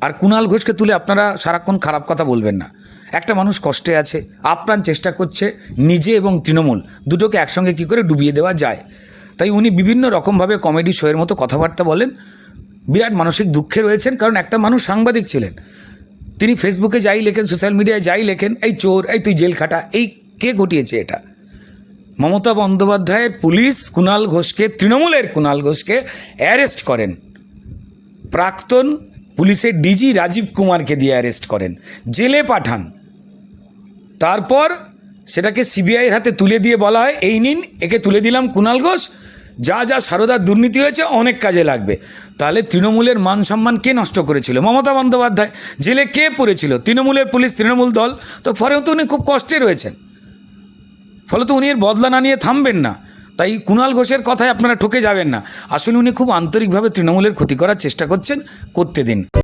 আর কুণাল ঘোষকে তুলে আপনারা সারাক্ষণ খারাপ কথা বলবেন না। একটা মানুষ কষ্টে আছে, আপ্রাণ চেষ্টা করছে নিজে এবং তৃণমূল দুটোকে একসঙ্গে কী করে ডুবিয়ে দেওয়া যায়। তাই উনি বিভিন্ন রকমভাবে কমেডি শোয়ের মতো কথাবার্তা বলেন, বিরাট মানসিক দুঃখে রয়েছেন। কারণ একটা মানুষ সাংবাদিক ছিলেন, তিনি ফেসবুকে যাই লেখেন, সোশ্যাল মিডিয়ায় যাই লেখেন, এই চোর, এই তুই জেল খাটা, এই কে ঘটিয়েছে এটা? মমতা বন্দ্যোপাধ্যায়ের পুলিশ কুণাল ঘোষকে, তৃণমূলের কুণাল ঘোষকে অ্যারেস্ট করেন, প্রাক্তন পুলিশের ডিজি রাজীব কুমারকে দিয়ে অ্যারেস্ট করেন, জেলে পাঠান। তারপর সেটাকে সিবিআইয়ের হাতে তুলে দিয়ে বলা হয়, এই নিন, একে তুলে দিলাম কুণাল ঘোষ, যা যা সারদার দুর্নীতি হয়েছে অনেক কাজে লাগবে। তাহলে তৃণমূলের মান সম্মান কে নষ্ট করেছিল? মমতা বন্দ্যোপাধ্যায়। জেলে কে পড়েছিল? তৃণমূলের পুলিশ, তৃণমূল দল। তো ফলেও তো উনি খুব কষ্টে রয়েছেন, ফলে তো উনি এর বদলা না নিয়ে থামবেন না। তাই কুণাল ঘোষের কথায় আপনারা ঠকে যাবেন না। আসলে উনি খুব আন্তরিকভাবে তৃণমূলের ক্ষতি করার চেষ্টা করছেন, করতে দিন।